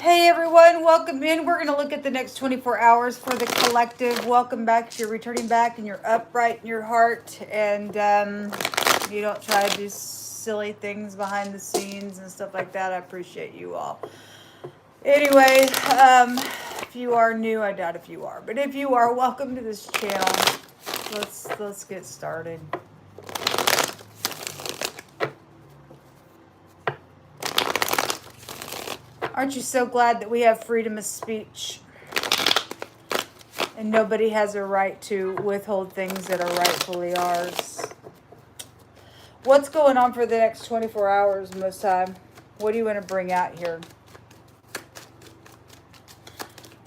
Hey everyone, welcome in. We're going to look at the next 24 hours for the collective. Welcome back. You're returning back and you're upright in your heart, and you don't try to do silly things behind the scenes and stuff like that. I appreciate you all. Anyway, if you are new, I doubt if you are, but if you are, welcome to this channel. Let's get started. Aren't you so glad that we have freedom of speech and nobody has a right to withhold things that are rightfully ours? What's going on for the next 24 hours, Most High? What do you want to bring out here?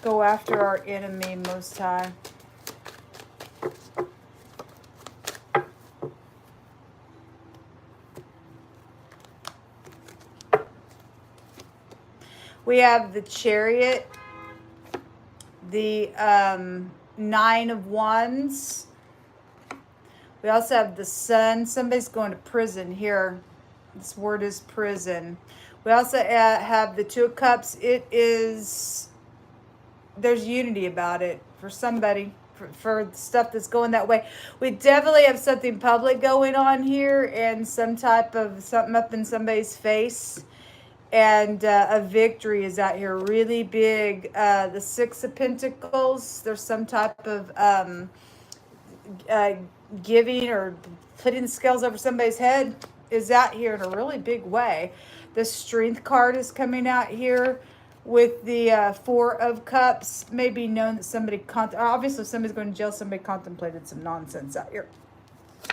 Go after our enemy, Most High. We have the Chariot, the Nine of Wands. We also have the Sun. Somebody's going to prison here. This word is prison. We also have the Two of Cups. There's unity about it for somebody, for stuff that's going that way. We definitely have something public going on here and some type of something up in somebody's face. And a victory is out here really big. The Six of Pentacles, there's some type of giving or putting the scales over somebody's head is out here in a really big way. The Strength card is coming out here with the Four of Cups. Maybe known that somebody, obviously if somebody's going to jail, somebody contemplated some nonsense out here.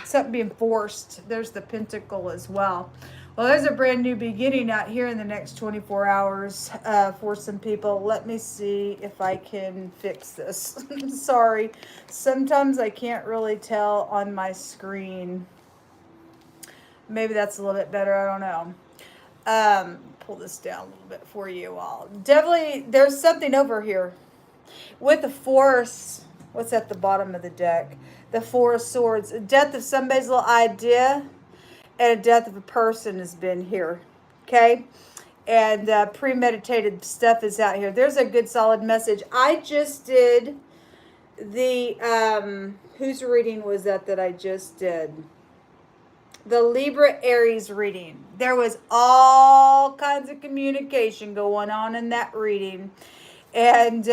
Something being forced. There's the Pentacle as well. Well, there's a brand new beginning out here in the next 24 hours for some people. Let me see if I can fix this. Sorry. Sometimes I can't really tell on my screen. Maybe that's a little bit better. I don't know. Pull this down a little bit for you all. Definitely, there's something over here. With the Force, what's at the bottom of the deck? The Four of Swords. A death of somebody's little idea. And a death of a person has been here, okay? And premeditated stuff is out here. There's a good solid message. I just did the, whose reading was that I just did? The Libra Aries reading. There was all kinds of communication going on in that reading. And,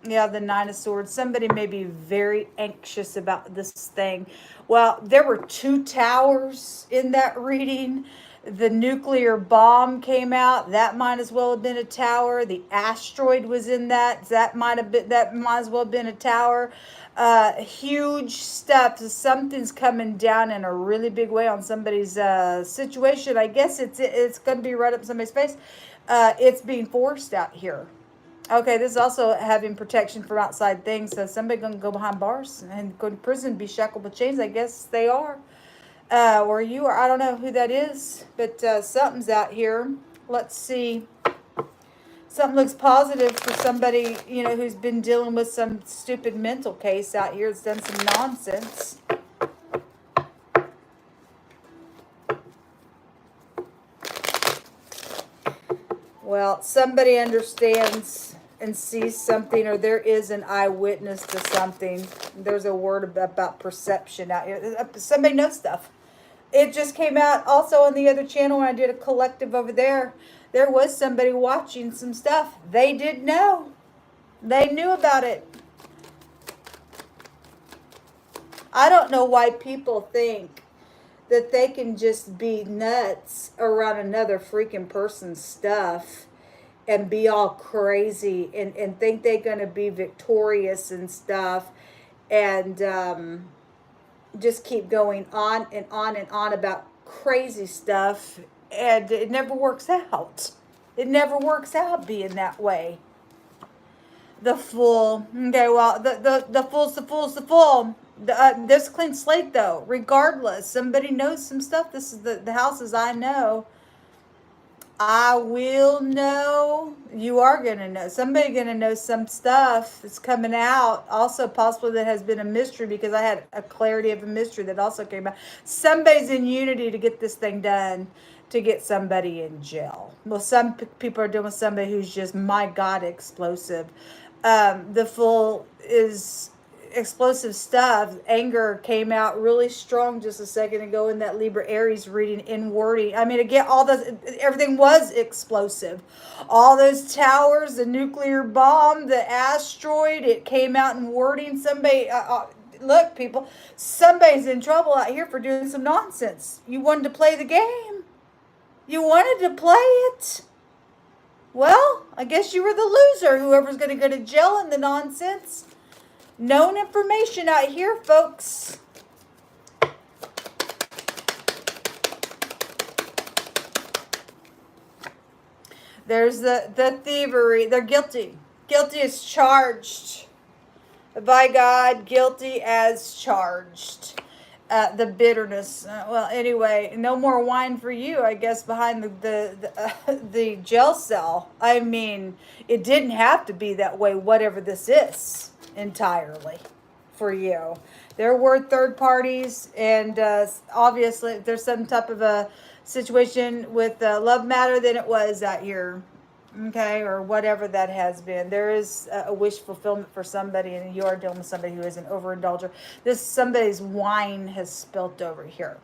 yeah, the Nine of Swords. Somebody may be very anxious about this thing. Well, there were two towers in that reading. The nuclear bomb came out. That might as well have been a tower. The asteroid was in that. That might as well have been a tower. Huge stuff. Something's coming down in a really big way on somebody's situation. I guess it's going to be right up somebody's face. It's being forced out here. Okay, this is also having protection from outside things. So somebody going to go behind bars and go to prison, be shackled with chains. I guess they are. Or you are. I don't know who that is. But something's out here. Let's see. Something looks positive for somebody, you know, who's been dealing with some stupid mental case out here. That's done some nonsense. Well, somebody understands and sees something, or there is an eyewitness to something. There's a word about perception out here. Somebody knows stuff. It just came out also on the other channel when I did a collective over there. There was somebody watching some stuff. They did know. They knew about it. I don't know why people think that they can just be nuts around another freaking person's stuff and be all crazy and think they're going to be victorious and stuff and just keep going on and on and on about crazy stuff, and it never works out. It never works out being that way. The Fool. Okay, well, the Fool's the Fool's the Fool. There's a clean slate, though. Regardless, somebody knows some stuff. This is the houses I know. I will know. You are going to know. Somebody going to know some stuff that's coming out. Also, possibly that has been a mystery, because I had a clarity of a mystery that also came out. Somebody's in unity to get this thing done, to get somebody in jail. Well, some people are dealing with somebody who's just, my God, explosive. The Fool is explosive stuff. Anger came out really strong just a second ago in that Libra Aries reading in wording. I mean, again, everything was explosive. All those towers, the nuclear bomb, the asteroid, it came out in wording. Somebody, look, people, somebody's in trouble out here for doing some nonsense. You wanted to play the game. You wanted to play it. Well, I guess you were the loser, whoever's going to go to jail in the nonsense. Known information out here, folks. There's the thievery. They're guilty. Guilty as charged. By God, guilty as charged. The bitterness. Well, anyway, no more wine for you, I guess, behind the jail cell. I mean, it didn't have to be that way, whatever this is, entirely for you. There were third parties, and obviously, if there's some type of a situation with love matter, then it was out here. Okay, or whatever that has been. There is a wish fulfillment for somebody, and you are dealing with somebody who is an overindulger. Somebody's wine has spilt over here.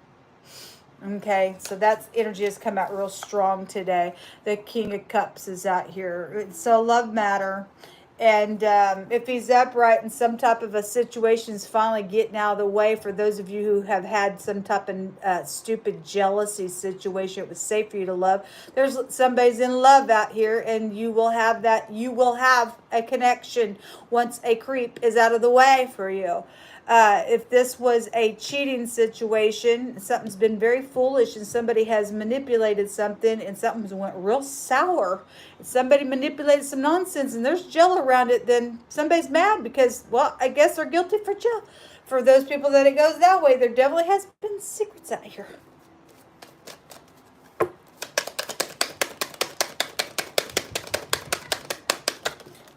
Okay, so that energy has come out real strong today. The King of Cups is out here. So love matter. And if he's upright and some type of a situation is finally getting out of the way, for those of you who have had some type of stupid jealousy situation, it was safe for you to love. There's somebody's in love out here, and you will have that. You will have a connection once a creep is out of the way for you. If this was a cheating situation, something's been very foolish and somebody has manipulated something and something's went real sour. If somebody manipulated some nonsense and there's jail around it, then somebody's mad because, well, I guess they're guilty for jail. For those people that it goes that way, there definitely has been secrets out here.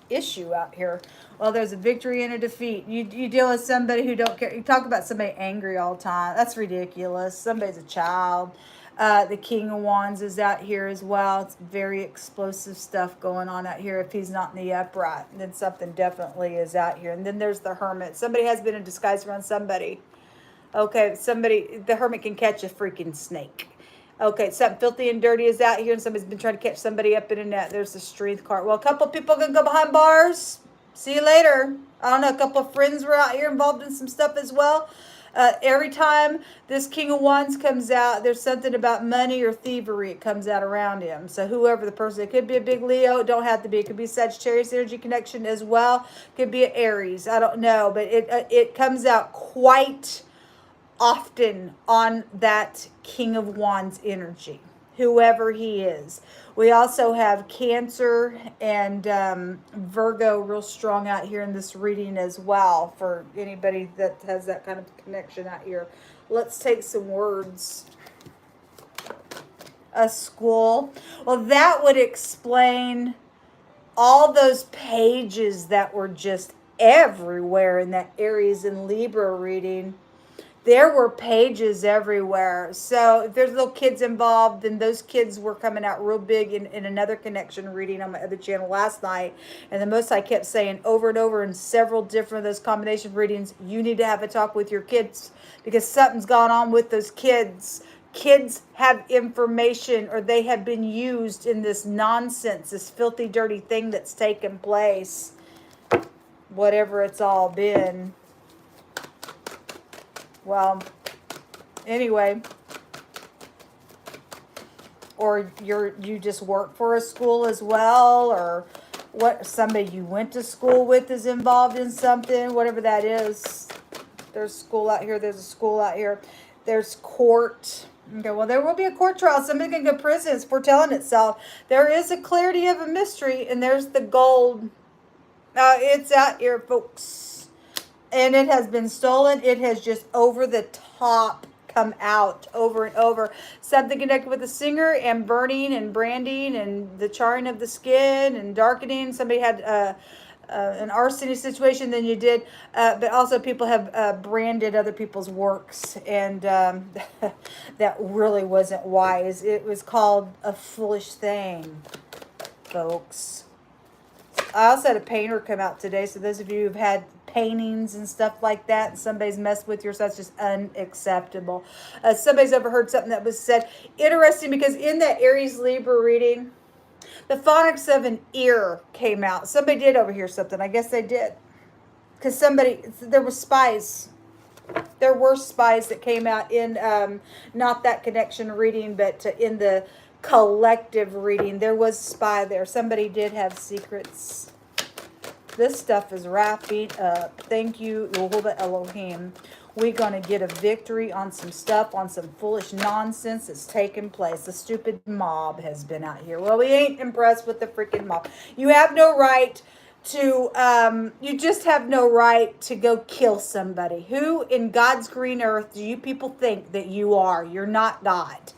Issue out here. Well, there's a victory and a defeat. You deal with somebody who don't care. You talk about somebody angry all the time. That's ridiculous. Somebody's a child. The King of Wands is out here as well. It's very explosive stuff going on out here. If he's not in the upright, then something definitely is out here. And then there's the Hermit. Somebody has been in disguise around somebody. Okay, the Hermit can catch a freaking snake. Okay, something filthy and dirty is out here, and somebody's been trying to catch somebody up in a net. There's the Strength card. Well, a couple people are going to go behind bars. See you later. I don't know, a couple of friends were out here involved in some stuff as well. Every time this King of Wands comes out, there's something about money or thievery. It comes out around him. So whoever the person, it could be a big Leo. It don't have to be. It could be Sagittarius energy connection as well. It could be an Aries. I don't know. But it comes out quite often on that King of Wands energy, whoever he is. We also have Cancer and Virgo real strong out here in this reading as well, for anybody that has that kind of connection out here. Let's take some words. A school. Well, that would explain all those pages that were just everywhere in that Aries and Libra reading. There were pages everywhere. So if there's little kids involved, then those kids were coming out real big in another connection reading on my other channel last night. And the most I kept saying over and over in several different of those combination readings, you need to have a talk with your kids because something's gone on with those kids. Kids have information, or they have been used in this nonsense, this filthy, dirty thing that's taken place. Whatever it's all been. Well, anyway, or you just work for a school as well, or what, somebody you went to school with is involved in something, whatever that is. There's school out here. There's a school out here. There's court. Okay, well, there will be a court trial. Somebody can go to prison. It's foretelling itself. There is a clarity of a mystery, and there's the gold. It's out here, folks. And it has been stolen. It has just over the top come out over and over. Something connected with the singer and burning and branding and the charring of the skin and darkening. Somebody had an arsony situation than you did, but also people have branded other people's works, and that really wasn't wise. It was called a foolish thing, folks. I also had a painter come out today, so those of you who've had paintings and stuff like that, and somebody's messed with yours, that's just unacceptable. Somebody's overheard something that was said. Interesting, because in that Aries Libra reading, the phonics of an ear came out. Somebody did overhear something. I guess they did. Because there were spies. There were spies that came out in, not that connection reading, but in the collective reading. There was spy there. Somebody did have secrets. This stuff is wrapping up. Thank you, Yehovah Elohim. We're going to get a victory on some stuff, on some foolish nonsense that's taking place. The stupid mob has been out here. Well, we ain't impressed with the freaking mob. You have no right to, you just have no right to go kill somebody. Who in God's green earth do you people think that you are? You're not God.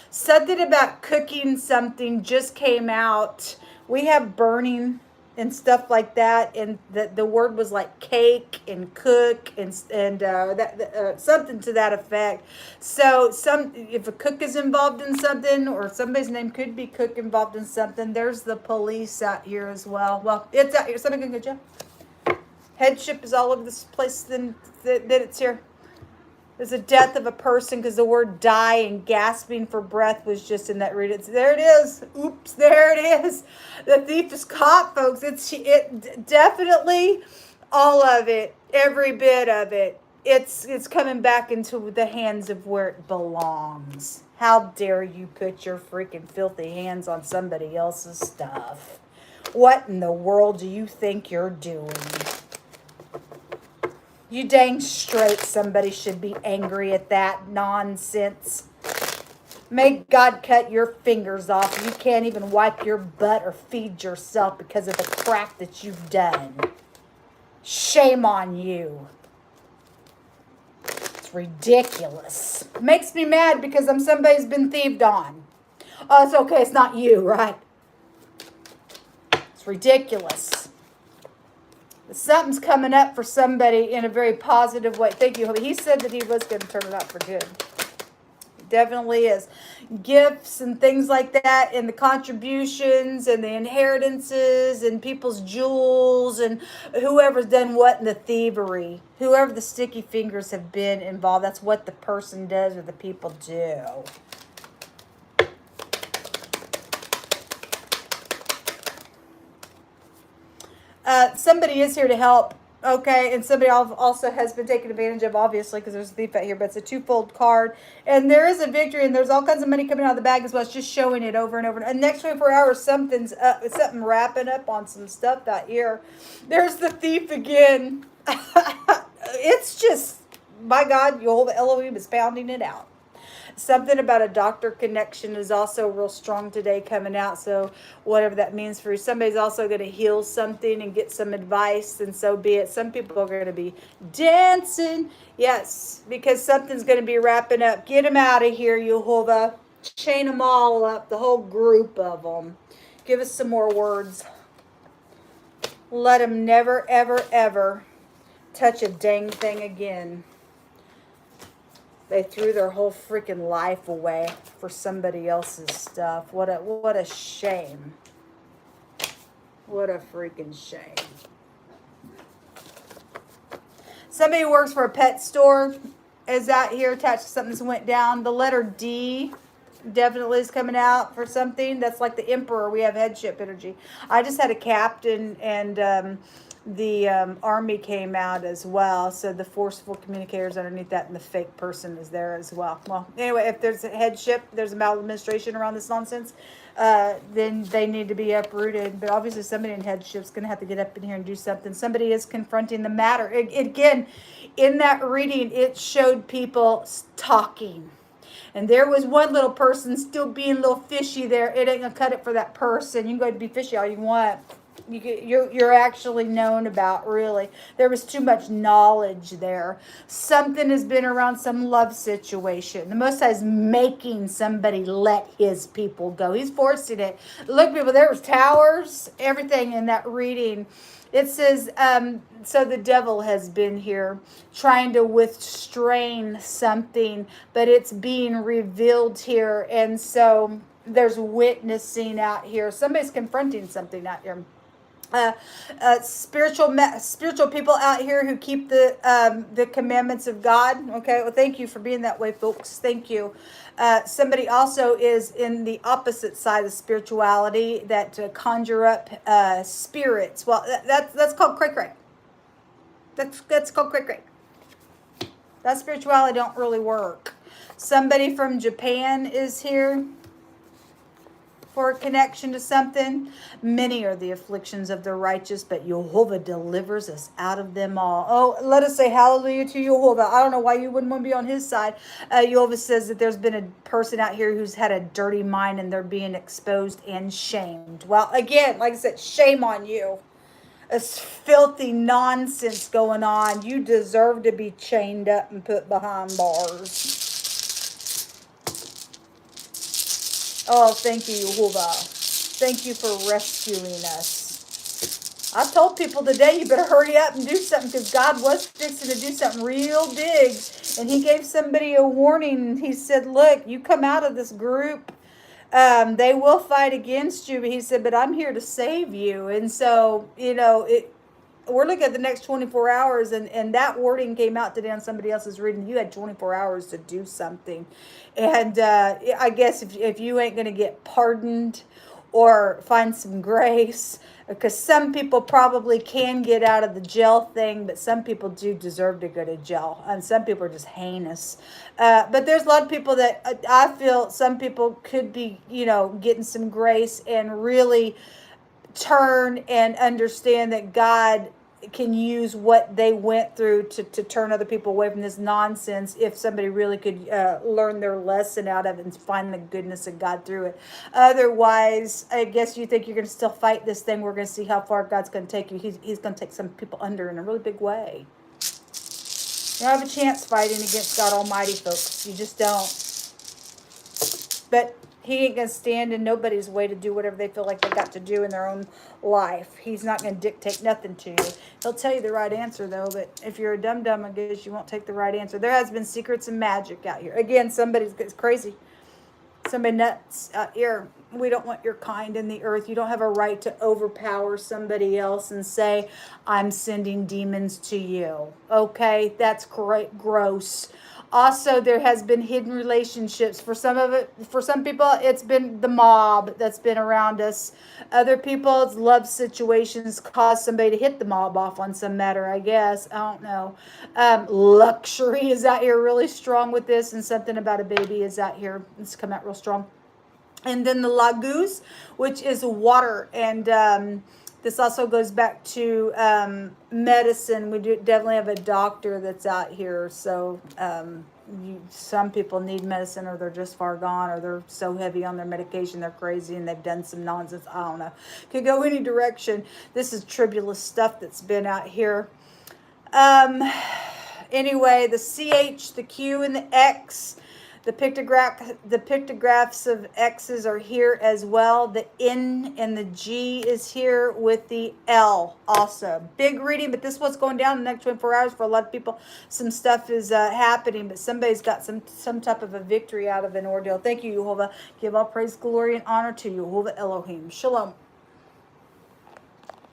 Something about cooking something just came out. We have burning and stuff like that, and the word was like cake and cook and something to that effect. So if a cook is involved in something, or somebody's name could be cook involved in something, there's the police out here as well. Well, it's out here. Somebody can get you. Headship is all over this place. Then that it's here. There's a death of a person because the word die and gasping for breath was just in that reading. There it is. Oops, there it is. The thief is caught, folks. It definitely, all of it, every bit of it. It's coming back into the hands of where it belongs. How dare you put your freaking filthy hands on somebody else's stuff? What in the world do you think you're doing? You dang straight somebody should be angry at that nonsense. May God cut your fingers off. You can't even wipe your butt or feed yourself because of the crap that you've done. Shame on you. It's ridiculous. Makes me mad because I'm somebody's been thieved on. Oh, it's okay. It's not you, right? It's ridiculous. Something's coming up for somebody in a very positive way. Thank you. He said that he was going to turn it out for good. It definitely is. Gifts and things like that, and the contributions and the inheritances and people's jewels and whoever's done what in the thievery. Whoever the sticky fingers have been involved, that's what the person does or the people do. Somebody is here to help, okay, and somebody also has been taken advantage of, obviously, because there's a thief out here, but it's a twofold card, and there is a victory, and there's all kinds of money coming out of the bag as well. It's just showing it over and over, and next 24 hours, something wrapping up on some stuff out here. There's the thief again. It's just, my God, Yehovah Elohim is pounding it out. Something about a doctor connection is also real strong today coming out. So whatever that means for you. Somebody's also going to heal something and get some advice, and so be it. Some people are going to be dancing. Yes, because something's going to be wrapping up. Get them out of here, Yehovah. Chain them all up, the whole group of them. Give us some more words. Let them never, ever, ever touch a dang thing again. They threw their whole freaking life away for somebody else's stuff. What a shame. What a freaking shame. Somebody who works for a pet store is out here attached to something that went down. The letter D definitely is coming out for something. That's like the emperor. We have headship energy. I just had a captain, and the army came out as well. So the forceful communicators underneath that, and the fake person is there as well. Well, anyway, if there's a headship, there's a maladministration around this nonsense, then they need to be uprooted. But obviously somebody in headship's going to have to get up in here and do something. Somebody is confronting the matter. Again, in that reading, it showed people talking. And there was one little person still being a little fishy there. It ain't going to cut it for that person. You can go ahead and be fishy all you want. You're actually known about, really. There was too much knowledge there. Something has been around some love situation. The Most High is making somebody let his people go. He's forcing it. Look, people, there was towers, everything in that reading. It says, so the devil has been here trying to withstrain something, but it's being revealed here. And so there's witnessing out here. Somebody's confronting something out here. Spiritual people out here who keep the commandments of God. Okay, well, thank you for being that way, folks. Thank you. Somebody also is in the opposite side of spirituality that conjure up spirits. Well, that's called cray cray. That's called cray cray. That spirituality don't really work. Somebody from Japan is here for a connection to something. Many are the afflictions of the righteous, but Jehovah delivers us out of them all. Oh, let us say hallelujah to Jehovah. I don't know why you wouldn't want to be on his side. Jehovah says that there's been a person out here who's had a dirty mind and they're being exposed and shamed. Well, again, like I said, shame on you. It's filthy nonsense going on. You deserve to be chained up and put behind bars. Oh, thank you, Jehovah. Thank you for rescuing us. I told people today, you better hurry up and do something, because God was fixing to do something real big. And he gave somebody a warning. He said, look, you come out of this group. They will fight against you. But he said, but I'm here to save you. And so, we're looking at the next 24 hours, and that wording came out today on somebody else's reading. You had 24 hours to do something. And I guess if you ain't going to get pardoned or find some grace, because some people probably can get out of the jail thing, but some people do deserve to go to jail, and some people are just heinous. But there's a lot of people that I feel some people could be, getting some grace and really turn and understand that God can use what they went through to turn other people away from this nonsense, if somebody really could learn their lesson out of it and find the goodness of God through it. Otherwise, I guess you think you're going to still fight this thing. We're going to see how far God's going to take you. He's going to take some people under in a really big way. You don't have a chance fighting against God Almighty, folks. You just don't. But he ain't going to stand in nobody's way to do whatever they feel like they got to do in their own life. He's not going to dictate nothing to you. He'll tell you the right answer, though. But if you're a dum-dum, I guess you won't take the right answer. There has been secrets and magic out here. Again, somebody's crazy. Somebody nuts out here. We don't want your kind in the earth. You don't have a right to overpower somebody else and say, I'm sending demons to you. Okay? That's great. Gross. Also, there has been hidden relationships. For some people, it's been the mob that's been around us. Other people, it's love situations cause somebody to hit the mob off on some matter, I guess. I don't know. Luxury is out here really strong with this, and something about a baby is out here. It's come out real strong. And then the Laguz, which is water, and this also goes back to medicine. We do definitely have a doctor that's out here. So some people need medicine, or they're just far gone, or they're so heavy on their medication they're crazy and they've done some nonsense. I don't know. Could go any direction. This is tribulous stuff that's been out here. Anyway, the CH, the Q, and the X. The pictographs of X's are here as well. The N and the G is here with the L also. Big reading, but this is what's going down in the next 24 hours for a lot of people. Some stuff is happening, but somebody's got some type of a victory out of an ordeal. Thank you, Jehovah. Give all praise, glory, and honor to you, Jehovah Elohim. Shalom.